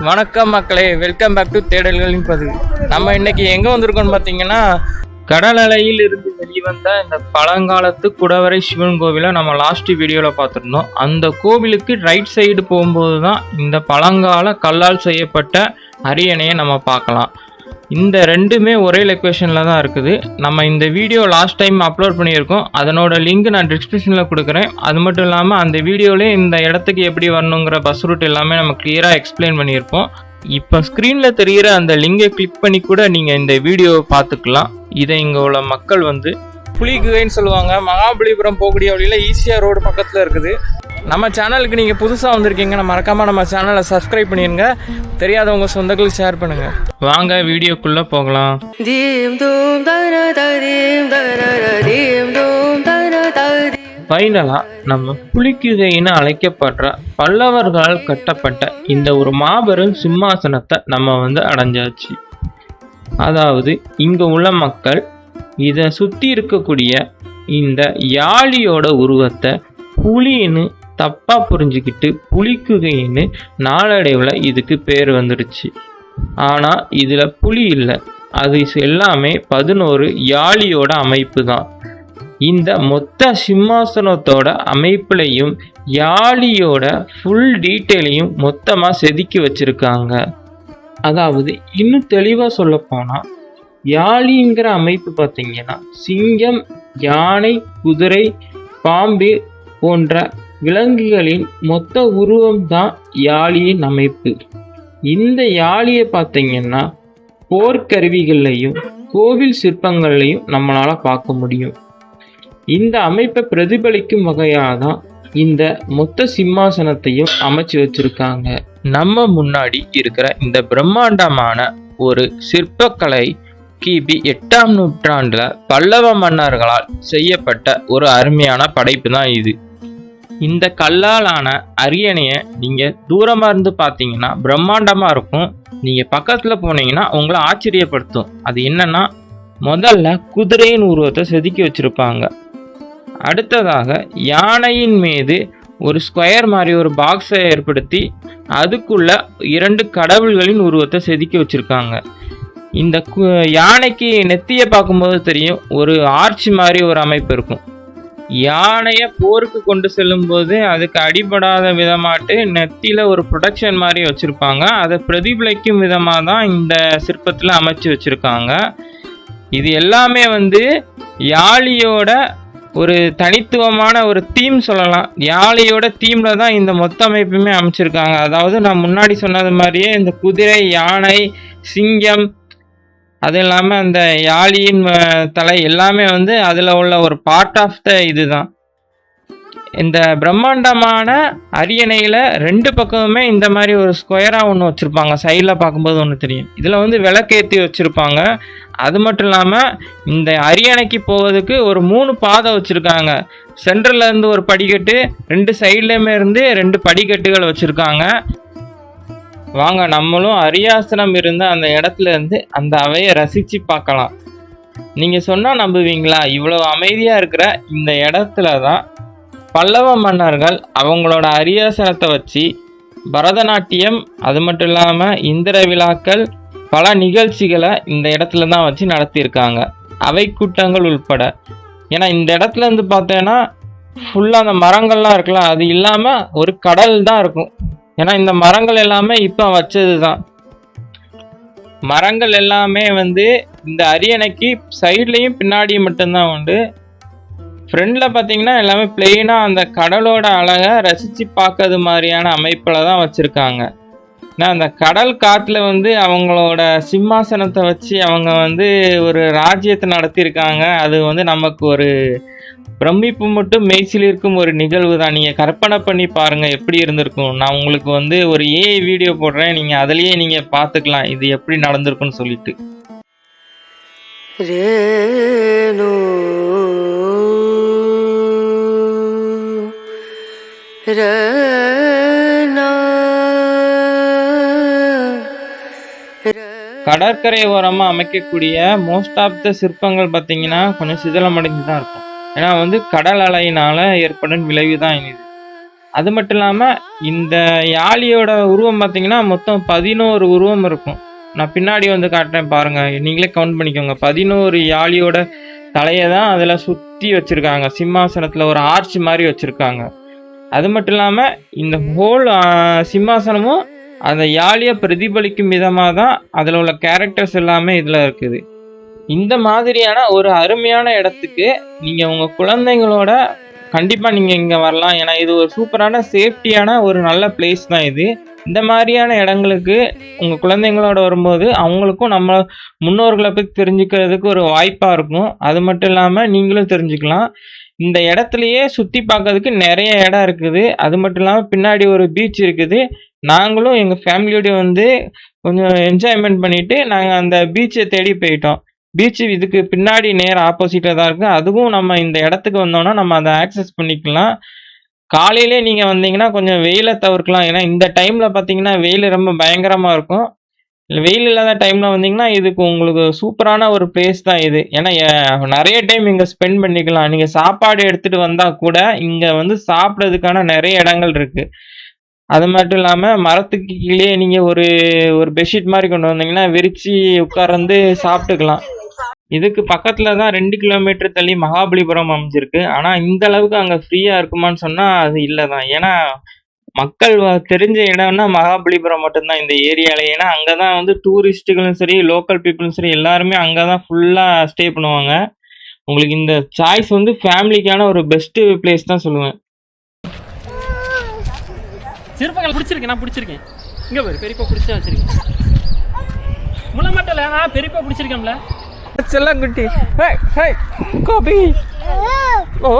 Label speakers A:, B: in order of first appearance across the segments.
A: வணக்கம் மக்களே, welcome back to தேடல்களின் பதிவு. நம்ம இன்னைக்கு எங்கே வந்திருக்கோம்னு பார்த்தீங்கன்னா, கடல் அலையில் இருந்து வெளிவந்த இந்த பழங்காலத்து குடவரை சிவன் கோவிலை நம்ம லாஸ்ட் வீடியோவில் பார்த்துருந்தோம். அந்த கோவிலுக்கு ரைட் சைடு போகும்போது தான் இந்த பழங்கால கல்லால் செய்யப்பட்ட அரியணையை நம்ம பார்க்கலாம். இந்த ரெண்டுமே ஒரே லொக்கேஷனில் தான் இருக்குது. நம்ம இந்த வீடியோ லாஸ்ட் டைம் அப்லோட் பண்ணியிருக்கோம். அதனோட லிங்க் நான் டிஸ்கிரிப்ஷனில் கொடுக்குறேன். அது மட்டும் இல்லாமல் அந்த வீடியோவிலே இந்த இடத்துக்கு எப்படி வரணுங்கிற பஸ் ரூட் எல்லாமே நம்ம கிளியராக எக்ஸ்பிளைன் பண்ணியிருப்போம். இப்போ ஸ்க்ரீனில் தெரிகிற அந்த லிங்கை கிளிக் பண்ணி கூட நீங்கள் இந்த வீடியோவை பார்த்துக்கலாம். இதை இங்கே உள்ள மக்கள் வந்து புலிகுகைன்னு சொல்லுவாங்க. மகாபலிபுரம் போகக்கூடிய வழியில் ஈசிஆர் ரோடு பக்கத்தில் இருக்குது. நம்ம சேனலுக்கு நீங்கள் புதுசாக வந்திருக்கீங்கன்னா மறக்காமல் நம்ம சேனலை சப்ஸ்கிரைப் பண்ணிடுங்க. தெரியாதவங்க சொந்தங்களுக்கு ஷேர் பண்ணுங்கள். வாங்க வீடியோக்குள்ளே போகலாம். ஃபைனலாக நம்ம புலிகுகைன்னு அழைக்கப்படுற பல்லவர்களால் கட்டப்பட்ட இந்த ஒரு மாபெரும் சிம்மாசனத்தை நம்ம வந்து அடைஞ்சாச்சு. அதாவது இங்கே உள்ள மக்கள் இதை சுற்றி இருக்கக்கூடிய இந்த யாழியோட உருவத்தை புலின்னு தப்பாக புரிஞ்சுக்கிட்டு புலிகுகைன்னு நாளடைவில் இதுக்கு பேர் வந்துடுச்சு. ஆனால் இதில் புலி இல்லை, அது எல்லாமே 11 யாழியோட அமைப்பு தான். இந்த மொத்த சிம்மாசனத்தோட அமைப்புலையும் யாழியோட ஃபுல் டீட்டெயிலையும் மொத்தமாக செதுக்கி வச்சுருக்காங்க. அதாவது இன்னும் தெளிவாக சொல்லப்போனால் யாழிங்கிற அமைப்பு பார்த்திங்கன்னா சிங்கம், யானை, குதிரை, பாம்பு போன்ற விலங்குகளின் மொத்த உருவம் தான் யாழியின் அமைப்பு. இந்த யாழியை பார்த்திங்கன்னா போர்க்கருவிகள்லையும் கோவில் சிற்பங்கள்லையும் நம்மளால் பார்க்க முடியும். இந்த அமைப்பை பிரதிபலிக்கும் வகையாக தான் இந்த மொத்த சிம்மாசனத்தையும் அமைச்சு வச்சுருக்காங்க. நம்ம முன்னாடி இருக்கிற இந்த பிரம்மாண்டமான ஒரு சிற்பக்கலை கிபி 8ஆம் நூற்றாண்டில் பல்லவ மன்னர்களால் செய்யப்பட்ட ஒரு அருமையான படைப்பு தான் இது. இந்த கல்லாலான அரியணையை நீங்கள் தூரமாக இருந்து பார்த்தீங்கன்னா பிரம்மாண்டமாக இருக்கும். நீங்கள் பக்கத்தில் போனீங்கன்னா உங்களை ஆச்சரியப்படுத்தும். அது என்னன்னா, முதல்ல குதிரையின் உருவத்தை செதுக்கி வச்சுருப்பாங்க. அடுத்ததாக யானையின் மீது ஒரு ஸ்கொயர் மாதிரி ஒரு பாக்ஸை ஏற்படுத்தி அதுக்குள்ள 2 கடவுள்களின் உருவத்தை செதுக்கி வச்சுருக்காங்க. இந்த யானைக்கு நெத்தியை பார்க்கும்போது தெரியும், ஒரு ஆர்ச் மாதிரி ஒரு அமைப்பு இருக்கும். யானையை போருக்கு கொண்டு செல்லும்போது அதுக்கு அடிபடாத விதமாட்டு நெத்தியில் ஒரு ப்ரொடெக்ஷன் மாதிரி வச்சுருப்பாங்க. அதை பிரதிபலிக்கும் விதமாக தான் இந்த சிற்பத்தில் அமைச்சு வச்சுருக்காங்க. இது எல்லாமே வந்து யாழியோட ஒரு தனித்துவமான ஒரு தீம் சொல்லலாம். யாழியோட தீமில் தான் இந்த மொத்த அமைப்புமே அமைச்சிருக்காங்க. அதாவது நான் முன்னாடி சொன்னது மாதிரியே இந்த குதிரை, யானை, சிங்கம், அது இல்லாமல் அந்த யாழியின் தலை எல்லாமே வந்து அதில் உள்ள ஒரு பார்ட் ஆஃப் த இதுதான். இந்த பிரம்மாண்டமான அரியணையில் 2 பக்கமுமே இந்த மாதிரி ஒரு ஸ்கொயராக ஒன்று வச்சுருப்பாங்க. சைடில் பார்க்கும்போது ஒன்று தெரியும். இதில் வந்து விளக்கேற்றி வச்சுருப்பாங்க. அது மட்டும் இல்லாமல் இந்த அரியணைக்கு போவதுக்கு ஒரு 3 பாதை வச்சுருக்காங்க. சென்டரில் இருந்து ஒரு படிக்கட்டு, 2 சைட்லேயுமே இருந்து 2 படிக்கட்டுகள் வச்சுருக்காங்க. வாங்க நம்மளும் அரியாசனம் இருந்த அந்த இடத்துல இருந்து அந்த அவையை ரசித்து பார்க்கலாம். நீங்கள் சொன்னால் நம்புவீங்களா, இவ்வளோ அமைதியாக இருக்கிற இந்த இடத்துல தான் பல்லவ மன்னர்கள் அவங்களோட அரியாசனத்தை வச்சு பரதநாட்டியம், அது மட்டும் இல்லாமல் இந்திர விழாக்கள், பல நிகழ்ச்சிகளை இந்த இடத்துல தான் வச்சு நடத்தியிருக்காங்க. அவை கூட்டங்கள் உள்பட. ஏன்னா இந்த இடத்துல இருந்து பார்த்தேன்னா ஃபுல்லாக அந்த மரங்கள்லாம் இருக்குல்ல, அது இல்லாமல் ஒரு கடல் தான் இருக்கும். ஏன்னா இந்த மரங்கள் எல்லாமே இப்போ வச்சது தான். மரங்கள் எல்லாமே வந்து இந்த அரியணைக்கு சைட்லேயும் பின்னாடியும் மட்டும்தான் உண்டு. ஃப்ரெண்டில் பார்த்தீங்கன்னா எல்லாமே பிளெயினாக அந்த கடலோட அழகை ரசித்து பார்க்கறது மாதிரியான அமைப்பில் தான் வச்சுருக்காங்க. ஏன்னா அந்த கடல் காற்றுல வந்து அவங்களோட சிம்மாசனத்தை வச்சு அவங்க வந்து ஒரு ராஜ்யத்தை நடத்தியிருக்காங்க. அது வந்து நமக்கு ஒரு பிரமிப்பு மட்டும் மெய்சில் இருக்கும் ஒரு நிகழ்வு தான். நீங்கள் கற்பனை பண்ணி பாருங்கள் எப்படி இருந்திருக்கும். நான் உங்களுக்கு வந்து ஒரு ஏஐ வீடியோ போடுறேன், நீங்கள் அதுலேயே நீங்கள் பார்த்துக்கலாம் இது எப்படி நடந்திருக்குன்னு சொல்லிட்டு. கடற்கரை ஓரமாக அமைக்கக்கூடிய மோஸ்ட் ஆஃப் த சிற்பங்கள் பார்த்தீங்கன்னா கொஞ்சம் சிதிலமடைந்து தான் இருக்கும். ஏன்னா வந்து கடல் அலையினால் ஏற்படும் விளைவு தான் இது. அது மட்டும் இல்லாமல் இந்த யாழியோட உருவம் பார்த்தீங்கன்னா மொத்தம் 11 உருவம் இருக்கும். நான் பின்னாடி வந்து காட்டுறேன் பாருங்கள், நீங்களே கவுண்ட் பண்ணிக்கோங்க. 11 யாழியோட தலையை தான் அதில் சுற்றி வச்சுருக்காங்க. சிம்மாசனத்தில் ஒரு ஆர்ச் மாதிரி வச்சுருக்காங்க. அது மட்டும் இல்லாமல் இந்த ஹோல் சிம்மாசனமும் அந்த யாழியை பிரதிபலிக்கும் விதமாக தான் அதில் உள்ள கேரக்டர்ஸ் எல்லாமே இதில் இருக்குது. இந்த மாதிரியான ஒரு அருமையான இடத்துக்கு நீங்கள் உங்கள் குழந்தைங்களோட கண்டிப்பாக நீங்கள் இங்கே வரலாம். ஏன்னா இது ஒரு சூப்பரான சேஃப்டியான ஒரு நல்ல பிளேஸ் தான் இது. இந்த மாதிரியான இடங்களுக்கு உங்கள் குழந்தைங்களோட வரும்போது அவங்களுக்கும் நம்ம முன்னோர்களை பற்றி தெரிஞ்சுக்கிறதுக்கு ஒரு வாய்ப்பாக இருக்கும். அது மட்டும் இல்லாமல் நீங்களும் தெரிஞ்சுக்கலாம். இந்த இடத்துலையே சுற்றி பார்க்கறதுக்கு நிறைய இடம் இருக்குது. அது மட்டும் இல்லாமல் பின்னாடி ஒரு பீச் இருக்குது. நாங்களும் எங்கள் ஃபேமிலியோட வந்து கொஞ்சம் என்ஜாய்மெண்ட் பண்ணிவிட்டு நாங்கள் அந்த பீச்சை தேடி போயிட்டோம். பீச்சு இதுக்கு பின்னாடி நேர் ஆப்போசிட்டில் தான் இருக்குது. அதுவும் நம்ம இந்த இடத்துக்கு வந்தோம்னா நம்ம அதை ஆக்சஸ் பண்ணிக்கலாம். காலையிலே நீங்கள் வந்தீங்கன்னா கொஞ்சம் வெயிலை தவிர்க்கலாம். ஏன்னா இந்த டைமில் பார்த்தீங்கன்னா வெயில் ரொம்ப பயங்கரமாக இருக்கும். வெயில் இல்லாத டைமில் வந்தீங்கன்னா இதுக்கு உங்களுக்கு சூப்பரான ஒரு பிளேஸ் தான் இது. ஏன்னா நிறைய டைம் இங்கே ஸ்பெண்ட் பண்ணிக்கலாம். நீங்கள் சாப்பாடு எடுத்துகிட்டு வந்தால் கூட இங்கே வந்து சாப்பிட்றதுக்கான நிறைய இடங்கள் இருக்குது. அது மட்டும் இல்லாமல் மரத்துக்கு கீழே நீங்கள் ஒரு பெட்ஷீட் மாதிரி கொண்டு வந்தீங்கன்னா விரித்து உட்கார்ந்து சாப்பிட்டுக்கலாம். இதுக்கு பக்கத்தில் தான் 2 கிலோமீட்டர் தள்ளி மகாபலிபுரம் அமைஞ்சிருக்கு. ஆனால் இந்த அளவுக்கு அங்கே ஃப்ரீயாக இருக்குமான்னு சொன்னால் அது இல்லை தான். ஏன்னா மக்கள் தெரிஞ்ச இடம்னா மகாபலிபுரம் மட்டும்தான் இந்த ஏரியாவில். ஏன்னா அங்கே தான் வந்து டூரிஸ்ட்டுகளும் சரி லோக்கல் பீப்புளும் சரி எல்லாருமே அங்கே தான் ஃபுல்லாக ஸ்டே பண்ணுவாங்க. உங்களுக்கு இந்த சாய்ஸ் வந்து ஃபேமிலிக்கான ஒரு பெஸ்ட்டு பிளேஸ் தான் சொல்லுவேன்.
B: சிற்பங்கள் பிடிச்சிருக்கேன், நான் பிடிச்சிருக்கேன். இங்கே போய் பெரியப்பா பிடிச்சா வச்சிருக்கேன். முளை மட்டும் இல்லை, நான் பெரியப்பா பிடிச்சிருக்கேன்ல.
A: செல்லங்குட்டி கோபி ஓ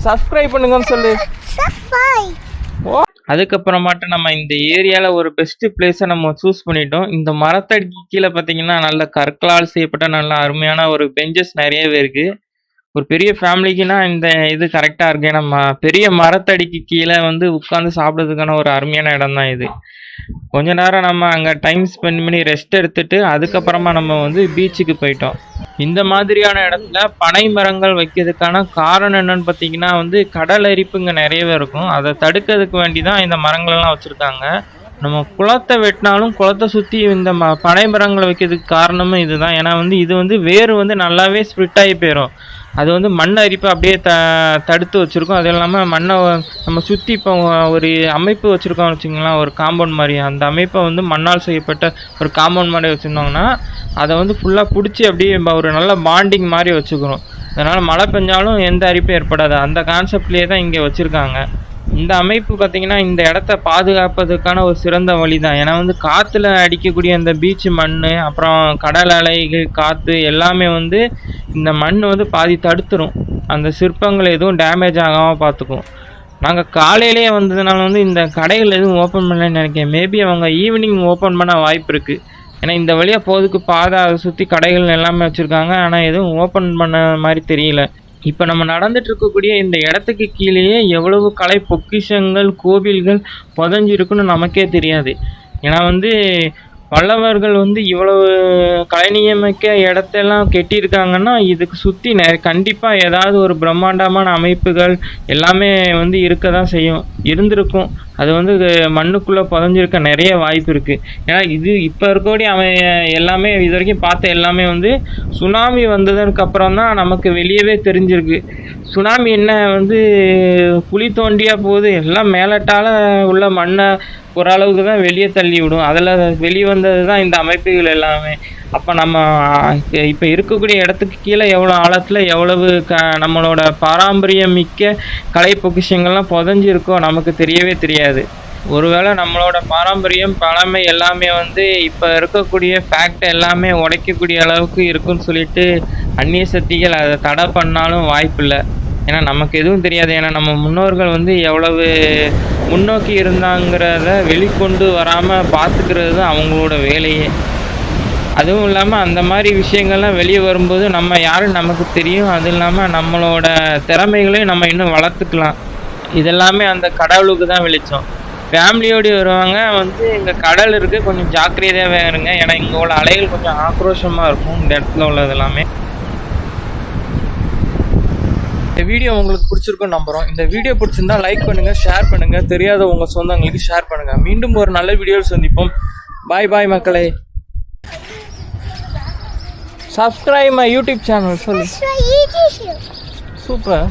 A: சப்ஸ்கிரைப் பண்ணுங்கன்னு சொல்லு. அதுக்கப்புறமாட்ட நம்ம இந்த ஏரியாவில் ஒரு பெஸ்ட்டு பிளேஸை நம்ம சூஸ் பண்ணிட்டோம். இந்த மரத்தடிக்கு கீழே பார்த்தீங்கன்னா நல்ல கற்களால் செய்யப்பட்ட நல்ல அருமையான ஒரு பெஞ்சஸ் நிறையவே இருக்குது. ஒரு பெரிய ஃபேமிலிக்குன்னா இந்த இது கரெக்டாக இருக்கு. நம்ம பெரிய மரத்தடிக்கு கீழே வந்து உட்காந்து சாப்பிட்றதுக்கான ஒரு அருமையான இடம் தான் இது. கொஞ்ச நேரம் நம்ம அங்கே டைம் ஸ்பெண்ட் பண்ணி ரெஸ்ட் எடுத்துட்டு அதுக்கப்புறமா நம்ம வந்து பீச்சுக்கு போயிட்டோம். இந்த மாதிரியான இடத்துல பனை மரங்கள் வைக்கிறதுக்கான காரணம் என்னன்னு பார்த்தீங்கன்னா வந்து கடல் அரிப்பு இங்கே நிறையவே இருக்கும். அதை தடுக்கிறதுக்கு வேண்டி தான் இந்த மரங்களெல்லாம் வச்சுருக்காங்க. நம்ம குளத்தை வெட்டினாலும் குளத்தை சுற்றி இந்த பனை மரங்களை வைக்கிறதுக்கு காரணமும் இதுதான். ஏன்னா வந்து இது வந்து வேர் வந்து நல்லாவே ஸ்ப்ரிட் ஆகி போயிடும். அது வந்து மண் அரிப்பை அப்படியே தடுத்து வச்சுருக்கோம். அது இல்லாமல் மண்ணை நம்ம சுற்றி இப்போ ஒரு அமைப்பு வச்சுருக்கோம்னு வச்சுக்கோங்களேன், ஒரு காம்பவுண்ட் மாதிரி. அந்த அமைப்பை வந்து மண்ணால் செய்யப்பட்ட ஒரு காம்பவுண்ட் மாதிரி வச்சுருந்தோம்னா அதை வந்து ஃபுல்லாக பிடிச்சி அப்படியே ஒரு நல்ல பாண்டிங் மாதிரி வச்சுக்கிறோம். அதனால் மழை பெஞ்சாலும் எந்த அரிப்பும் ஏற்படாது. அந்த கான்செப்ட்லேயே தான் இங்கே வச்சுருக்காங்க. இந்த அமைப்பு பார்த்திங்கன்னா இந்த இடத்த பாதுகாப்பதற்கான ஒரு சிறந்த வழி தான். ஏன்னா வந்து காற்றுல அடிக்கக்கூடிய அந்த பீச்சு மண், அப்புறம் கடல் அலைகள், காற்று எல்லாமே வந்து இந்த மண் வந்து பாதி தடுத்துரும். அந்த சிற்பங்கள் எதுவும் டேமேஜ் ஆகாமல் பார்த்துக்கும். நாங்கள் காலையிலே வந்ததுனால வந்து இந்த கடைகள் எதுவும் ஓப்பன் பண்ணலன்னு நினைக்கிறேன். மேபி அவங்க ஈவினிங் ஓப்பன் பண்ண வாய்ப்பு இருக்குது. ஏன்னா இந்த வழியாக போகிறதுக்கு பாதை அதை சுற்றி கடைகள் எல்லாமே வச்சுருக்காங்க. ஆனால் எதுவும் ஓப்பன் பண்ண மாதிரி தெரியல. இப்போ நம்ம நடந்துட்டு இருக்கக்கூடிய இந்த இடத்துக்கு கீழேயே எவ்வளவு கலை பொக்கிஷங்கள் கோவில்கள் புதஞ்சிருக்குன்னு நமக்கே தெரியாது. ஏன்னா வந்து பல்லவர்கள் வந்து இவ்வளவு கலைநியமிக்க இடத்தெல்லாம் கட்டியிருக்காங்கன்னா இதுக்கு சுற்றி கண்டிப்பாக ஏதாவது ஒரு பிரம்மாண்டமான அமைப்புகள் எல்லாமே வந்து இருக்க தான் செய்யும், இருந்திருக்கும். அது வந்து மண்ணுக்குள்ளே புதஞ்சிருக்க நிறைய வாய்ப்பு இருக்குது. ஏன்னா இது இப்போ இருக்கக்கூடிய எல்லாமே இது வரைக்கும் பார்த்த எல்லாமே வந்து சுனாமி வந்ததுக்கு அப்புறம் தான் நமக்கு வெளியவே தெரிஞ்சிருக்கு. சுனாமி என்ன வந்து குழி தோண்டியாக போகுது, எல்லாம் மேலட்டால் உள்ள மண்ணை ஓரளவுக்கு தான் வெளியே தள்ளி விடும். அதில் வெளியே வந்தது தான் இந்த அமைப்புகள் எல்லாமே. அப்போ நம்ம இப்போ இருக்கக்கூடிய இடத்துக்கு கீழே எவ்வளோ ஆழத்தில் எவ்வளவு நம்மளோட பாரம்பரியம் மிக்க கலை பொக்கிஷங்கள்லாம் புதஞ்சிருக்கோ நமக்கு தெரியவே தெரியாது. ஒருவேளை நம்மளோட பாரம்பரியம் பழமை எல்லாமே வந்து இப்போ இருக்கக்கூடிய ஃபேக்ட் எல்லாமே உடைக்கக்கூடிய அளவுக்கு இருக்குன்னு சொல்லிட்டு அந்நிய சக்திகள் அதை தடை பண்ணாலும் வாய்ப்பில்லை. ஏன்னா நமக்கு எதுவும் தெரியாது. ஏன்னா நம்ம முன்னோர்கள் வந்து எவ்வளவு முன்னோக்கி இருந்தாங்கிறத வெளிக்கொண்டு வராமல் பார்த்துக்கிறது தான் அவங்களோட வேலையே. அதுவும் இல்லாமல் அந்த மாதிரி விஷயங்கள்லாம் வெளியே வரும்போது நம்ம யாருன்னு நமக்கு தெரியும். அதுவும் இல்லாமல் நம்மளோட திறமைகளையும் நம்ம இன்னும் வளர்த்துக்கலாம். இதெல்லாமே அந்த கடவுளுக்கு தான் வெளிச்சம். ஃபேமிலியோடு வருவாங்க வந்து இங்கே கடல் இருக்குது, கொஞ்சம் ஜாக்கிரதையாகவே இருங்க. ஏன்னா இங்கே உள்ள அலைகள் கொஞ்சம் ஆக்ரோஷமாக இருக்கும் இந்த இடத்துல உள்ளது எல்லாமே. இந்த வீடியோ உங்களுக்கு பிடிச்சிருக்குன்னு நம்புகிறோம். இந்த வீடியோ பிடிச்சிருந்தா லைக் பண்ணுங்கள், ஷேர் பண்ணுங்கள், தெரியாத உங்கள் சொந்தங்களுக்கு ஷேர் பண்ணுங்கள். மீண்டும் ஒரு நல்ல வீடியோவில் சந்திப்போம். பாய் பாய் மக்களே. சப்ஸ்கிரைப் மை யூடியூப் சேனல் சொல்லு. சூப்பர்.